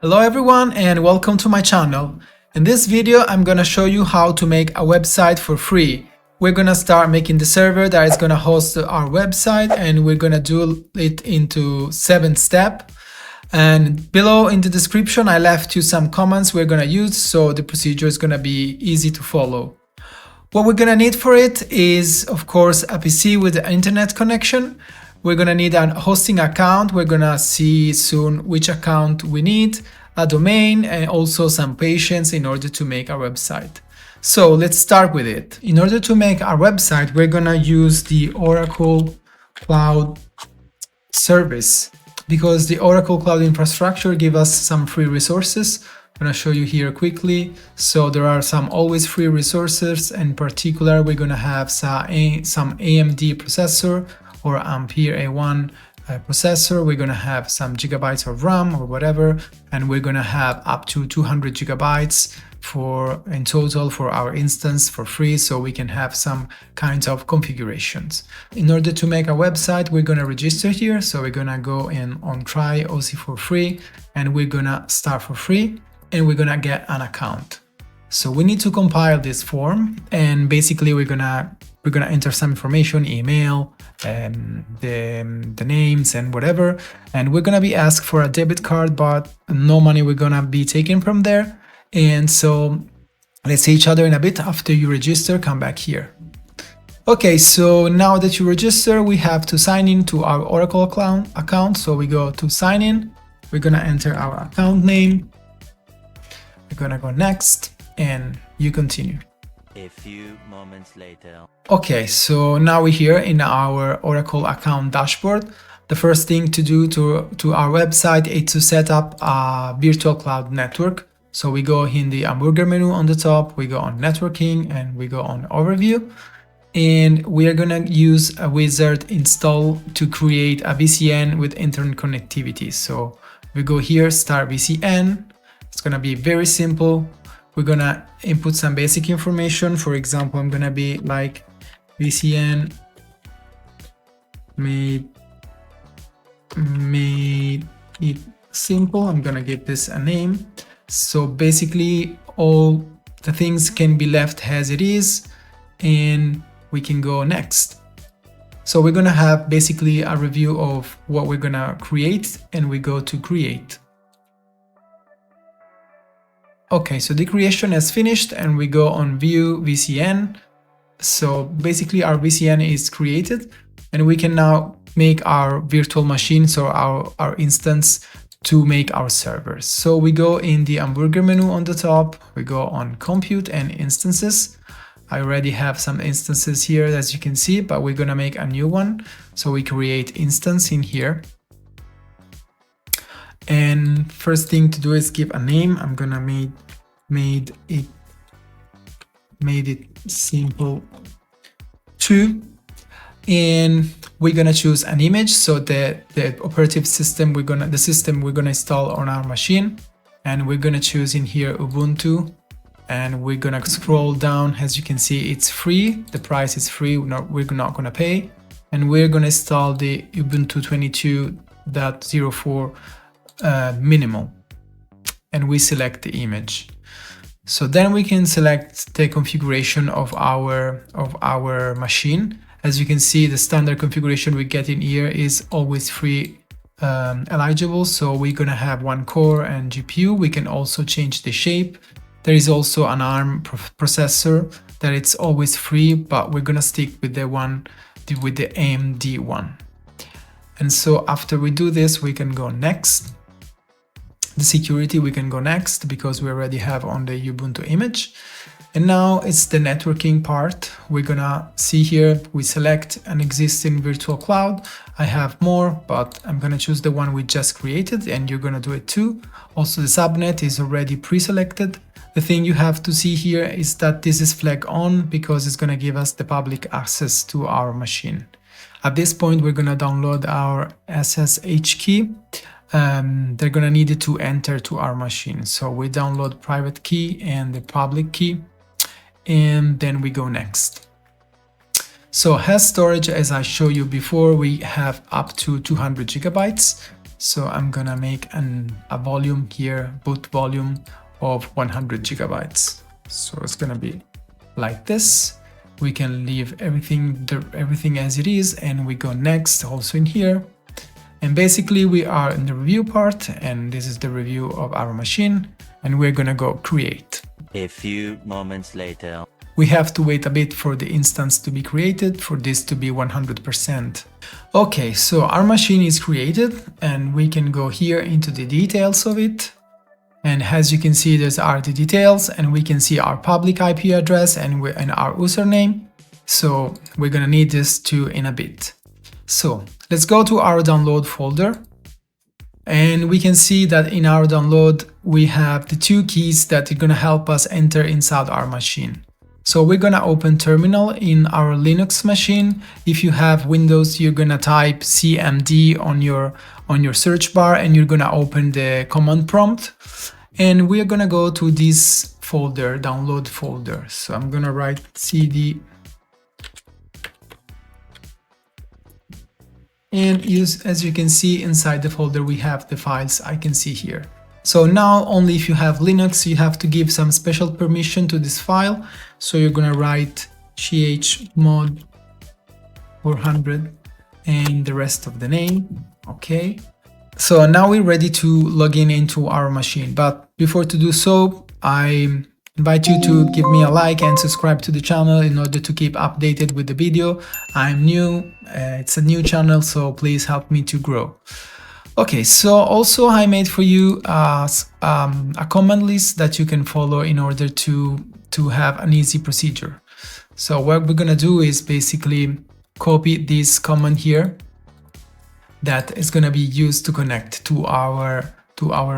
Hello everyone and welcome to my channel. In this video I'm gonna show you how to make a website for free. We're gonna start making the server that is gonna host our website, and we're gonna do it into 7 steps. And below in the description I left you some comments we're gonna use, so the procedure is gonna be easy to follow. What we're gonna need for it is, of course, a PC with an internet connection. We're gonna need a hosting account. We're gonna see soon which account we need, a domain, and also some patience in order to make our website. So let's start with it. In order to make our website, we're gonna use the Oracle Cloud service, because the Oracle Cloud infrastructure gives us some free resources. I'm gonna show you here quickly. So there are some always free resources. In particular, we're gonna have some AMD processor or Ampere A1 processor. We're gonna have some gigabytes of RAM or whatever, and we're gonna have up to 200 gigabytes in total for our instance for free, so we can have some kinds of configurations. In order to make a website, we're gonna register here. So we're gonna go in on try OC for free, and we're gonna start for free, and we're gonna get an account. So we need to compile this form, and basically we're gonna enter some information, email, the names and whatever, and we're gonna be asked for a debit card, but no money we're gonna be taken from there. And so let's see each other in a bit. After you register, come back here. Okay, so now that you register, we have to sign in to our Oracle account. So we go to sign in, we're gonna enter our account name, we're gonna go next, and you continue. A few moments later. Okay, so now we're here in our Oracle account dashboard. The first thing to do to our website is to set up a virtual cloud network. So we go in the hamburger menu on the top, we go on networking, and we go on overview. And we are gonna use a wizard install to create a VCN with internet connectivity. So we go here, start VCN. It's gonna be very simple. We're gonna input some basic information. For example, I'm gonna be like VCN made it simple. I'm gonna give this a name. So basically all the things can be left as it is, and we can go next. So we're gonna have basically a review of what we're gonna create, and we go to create. Okay, so the creation is finished, and we go on view VCN. So basically our VCN is created, and we can now make our virtual machine, so our instance, to make our servers. So we go in the hamburger menu on the top, we go on compute and instances. I already have some instances here, as you can see, but we're gonna make a new one. So we create instance in here. And first thing to do is give a name. I'm gonna made it simple 2, and we're gonna choose an image. So the operative system we're gonna install on our machine, and we're gonna choose in here Ubuntu, and we're gonna scroll down. As you can see, it's free. The price is free. We're not gonna pay, and we're gonna install the Ubuntu 22.04 minimal, and we select the image. So then we can select the configuration of our machine. As you can see, the standard configuration we get in here is always free eligible. So we're gonna have 1 core and GPU. We can also change the shape. There is also an ARM processor that it's always free, but we're gonna stick with the AMD one. And so after we do this, we can go next. The security, we can go next because we already have on the Ubuntu image. And now it's the networking part. We're gonna see here, we select an existing virtual cloud. I have more, but I'm gonna choose the one we just created, and you're gonna do it too. Also, the subnet is already pre-selected. The thing you have to see here is that this is flag on, because it's gonna give us the public access to our machine. At this point, we're gonna download our SSH key. They're gonna need it to enter to our machine. So we download private key and the public key, and then we go next. So has storage, as I showed you before, we have up to 200 gigabytes. So I'm gonna make a volume here, boot volume of 100 gigabytes. So it's gonna be like this. We can leave everything as it is, and we go next also in here. And basically we are in the review part, and this is the review of our machine, and we're gonna go create. A few moments later. We have to wait a bit for the instance to be created, for this to be 100%. Okay, so our machine is created, and we can go here into the details of it. And as you can see, there's the details, and we can see our public IP address and our username. So we're gonna need this too in a bit. So let's go to our download folder. And we can see that in our download, we have the 2 keys that are gonna help us enter inside our machine. So we're gonna open terminal in our Linux machine. If you have Windows, you're gonna type cmd on your search bar, and you're gonna open the command prompt. And we're gonna go to this folder, download folder. So I'm gonna write cd and as you can see inside the folder, we have the files I can see here. So now only if you have Linux, you have to give some special permission to this file. So you're gonna write chmod 400 and the rest of the name. Okay. So now we're ready to log in into our machine. But before to do so, I invite you to give me a like and subscribe to the channel in order to keep updated with the video. I'm new, it's a new channel, so please help me to grow. Okay, so also I made for you a command list that you can follow in order to have an easy procedure. So what we're gonna do is basically copy this command here that is gonna be used to connect to our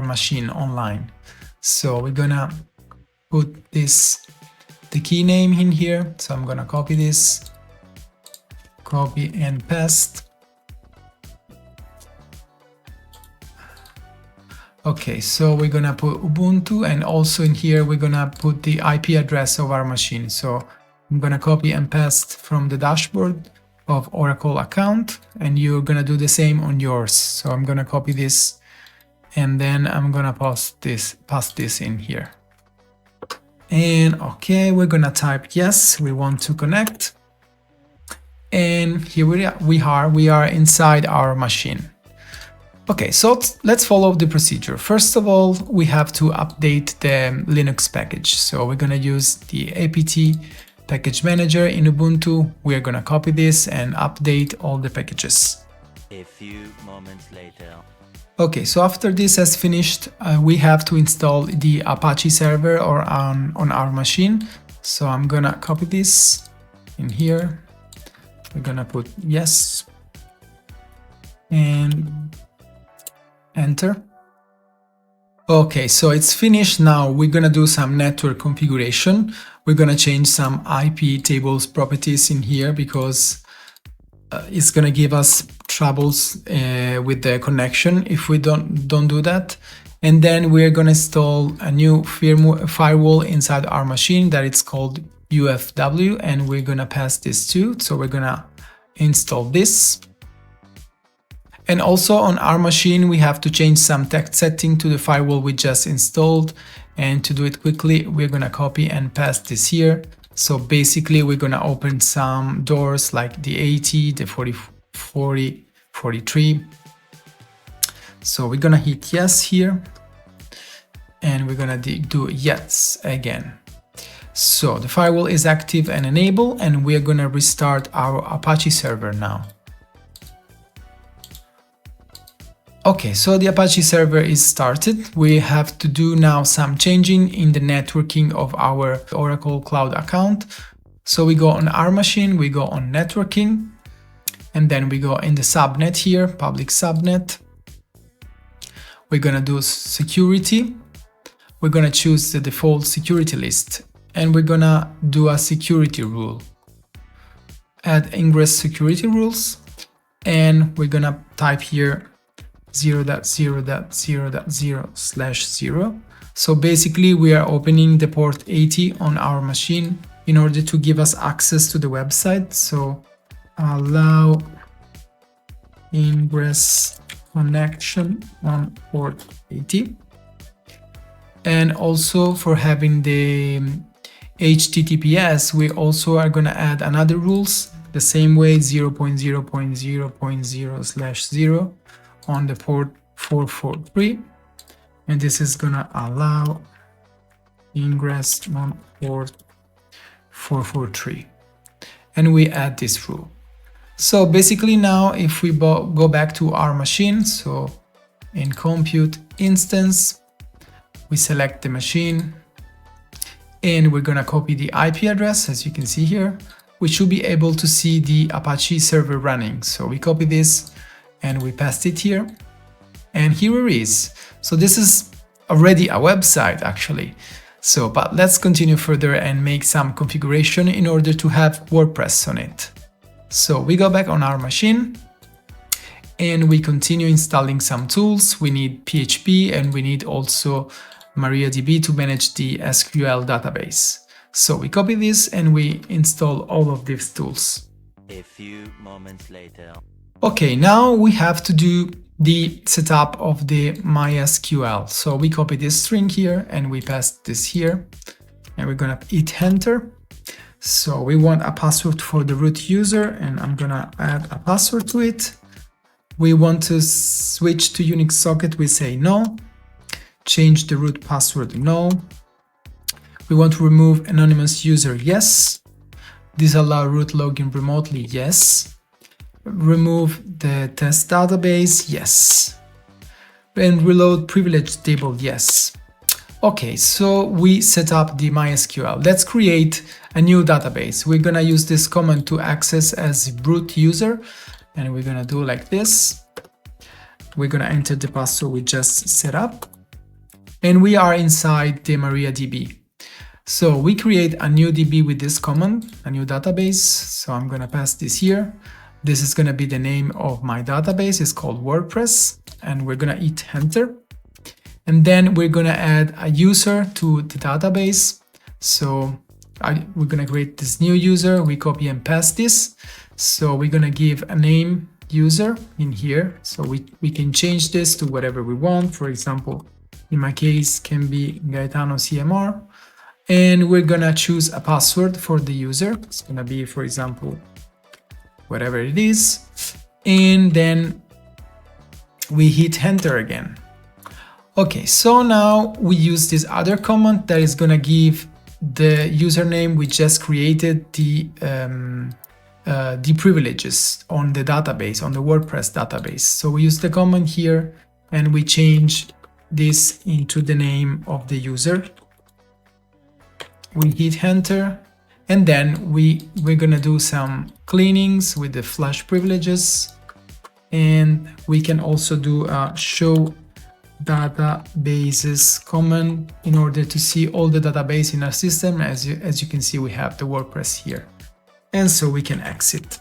machine online. So we're gonna put the key name in here. So I'm gonna copy this, copy and paste. Okay, so we're gonna put Ubuntu, and also in here we're gonna put the IP address of our machine. So I'm gonna copy and paste from the dashboard of Oracle account, and you're gonna do the same on yours. So I'm gonna copy this, and then I'm gonna paste this in here. And okay, we're gonna type yes, we want to connect. And here we are inside our machine. Okay, so let's follow the procedure. First of all, we have to update the Linux package. So we're gonna use the apt package manager in Ubuntu. We're gonna copy this and update all the packages. A few moments later. Okay, so after this has finished, we have to install the Apache server on our machine. So I'm gonna copy this in here. We're gonna put yes and enter. Okay, so it's finished. Now we're gonna do some network configuration. We're gonna change some IP tables properties in here because it's gonna give us troubles with the connection if we don't do that. And then we're gonna install a new firewall inside our machine that it's called UFW, and we're gonna pass this too. So we're gonna install this. And also on our machine, we have to change some text setting to the firewall we just installed. And to do it quickly, we're gonna copy and paste this here. So basically, we're gonna open some doors like the 80, the 40, 40, 43. So we're gonna hit yes here. And we're gonna do yes again. So the firewall is active and enabled, and we're gonna restart our Apache server now. Okay, so the Apache server is started. We have to do now some changing in the networking of our Oracle Cloud account. So we go on our machine, we go on networking, and then we go in the subnet here, public subnet. We're gonna do security. We're gonna choose the default security list, and we're gonna do a security rule. Add ingress security rules, and we're gonna type here 0.0.0.0/0. So basically we are opening the port 80 on our machine in order to give us access to the website. So allow ingress connection on port 80. And also for having the HTTPS, we also are going to add another rules the same way, 0.0.0.0/0 on the port 443. And this is going to allow ingress on port 443. And we add this rule. So basically now if we go back to our machine, so in compute instance, we select the machine and we're going to copy the IP address. As you can see here, we should be able to see the Apache server running. So we copy this and we paste it here, and here it is. So this is already a website actually. So, but let's continue further and make some configuration in order to have WordPress on it. So we go back on our machine and we continue installing some tools. We need PHP and we need also MariaDB to manage the SQL database. So we copy this and we install all of these tools. A few moments later. Okay, now we have to do the setup of the MySQL. So we copy this string here and we paste this here and we're gonna hit enter. So we want a password for the root user and I'm gonna add a password to it. We want to switch to Unix socket, we say no. Change the root password, no. We want to remove anonymous user, yes. Disallow root login remotely, yes. Remove the test database, yes. And reload privileged table, yes. Okay, so we set up the MySQL. Let's create a new database. We're gonna use this command to access as root user, and we're gonna do like this. We're gonna enter the password we just set up, and we are inside the MariaDB. So we create a new DB with this command, a new database. So I'm gonna pass this here. This is gonna be the name of my database. It's called WordPress, and we're gonna hit enter. And then we're gonna add a user to the database. So we're gonna create this new user. We copy and paste this. So we're gonna give a name user in here. So we can change this to whatever we want. For example, in my case, can be Gaetano CMR. And we're gonna choose a password for the user. It's gonna be, for example, whatever it is. And then we hit enter again. Okay, so now we use this other command that is gonna give the username we just created the privileges on the database, on the WordPress database. So we use the command here and we change this into the name of the user. We hit enter, and then we're gonna do some cleanings with the flash privileges, and we can also do a show databases command in order to see all the database in our system. As you can see, we have the WordPress here, and so we can exit.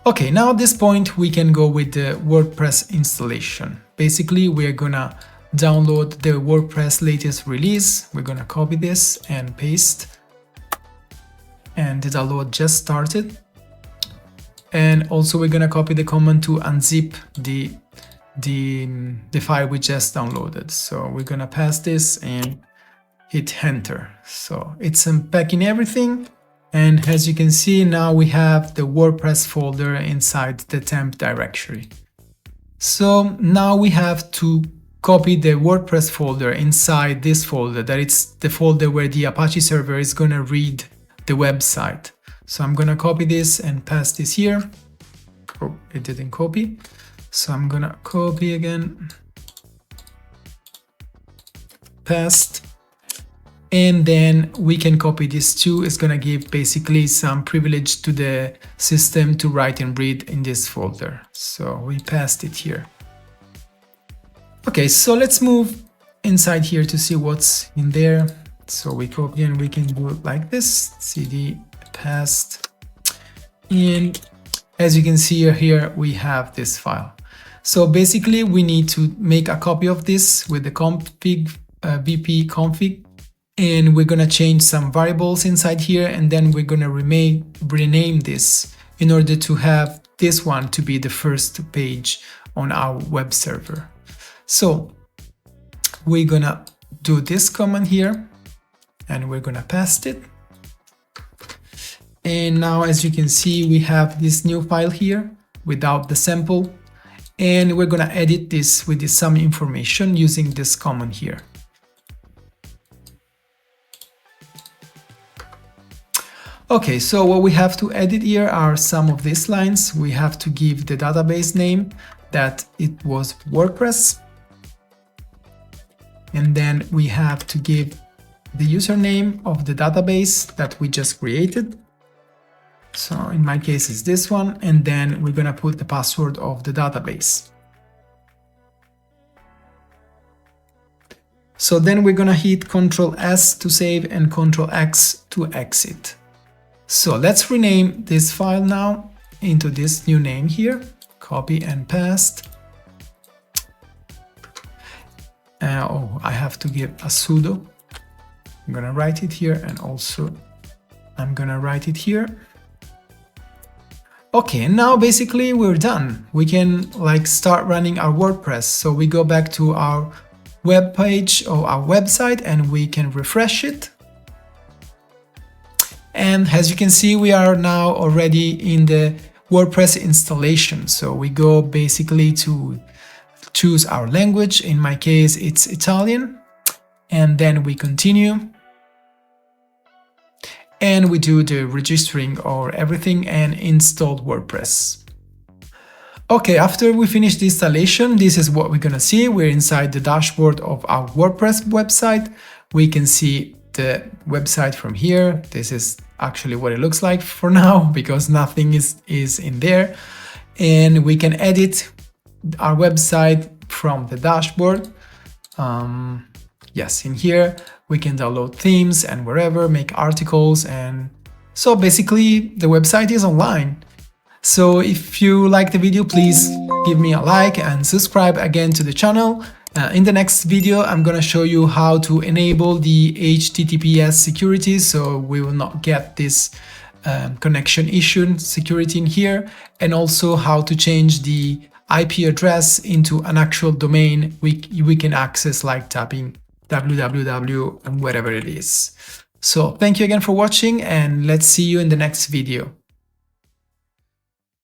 Okay, now at this point we can go with the WordPress installation. Basically, we're gonna download the WordPress latest release. We're gonna copy this and paste, and the download just started. And also we're gonna copy the command to unzip the file we just downloaded. So we're gonna pass this and hit enter. So it's unpacking everything, and as you can see, now we have the WordPress folder inside the temp directory. So now we have to copy the WordPress folder inside this folder. That it's the folder where the Apache server is gonna read the website. So I'm gonna copy this and paste this here. Oh, it didn't copy. So I'm gonna copy again, paste, and then we can copy this too. It's gonna give basically some privilege to the system to write and read in this folder. So we paste it here. Okay, so let's move inside here to see what's in there. So we copy and we can do it like this, cd paste, and as you can see here we have this file. So basically we need to make a copy of this with the config vp config, and we're gonna change some variables inside here, and then we're gonna rename this in order to have this one to be the first page on our web server. So we're gonna do this command here and we're gonna paste it. And now, as you can see, we have this new file here without the sample, and we're gonna edit this with some information using this command here. Okay, so what we have to edit here are some of these lines. We have to give the database name that it was WordPress, and then we have to give the username of the database that we just created. So in my case it's this one, and then we're gonna put the password of the database. So then we're gonna hit Ctrl S to save and Ctrl X to exit. So let's rename this file now into this new name here, copy and paste. Oh, I have to give a sudo. I'm gonna write it here, and also I'm gonna write it here. Okay, and now basically we're done. We can start running our WordPress. So we go back to our web page or our website and we can refresh it. And as you can see, we are now already in the WordPress installation. So we go basically to choose our language. In my case, it's Italian. And then we continue. And we do the registering or everything and install WordPress. Okay, after we finish the installation, this is what we're gonna see. We're inside the dashboard of our WordPress website. We can see the website from here. This is actually what it looks like for now because nothing is in there. And we can edit our website from the dashboard. Yes, in here we can download themes and wherever, make articles, and so basically the website is online. So if you like the video, please give me a like and subscribe again to the channel. In the next video, I'm gonna show you how to enable the HTTPS security, so we will not get this connection issue security in here, and also how to change the IP address into an actual domain we can access, like tapping www and whatever it is. So thank you again for watching, and let's see you in the next video.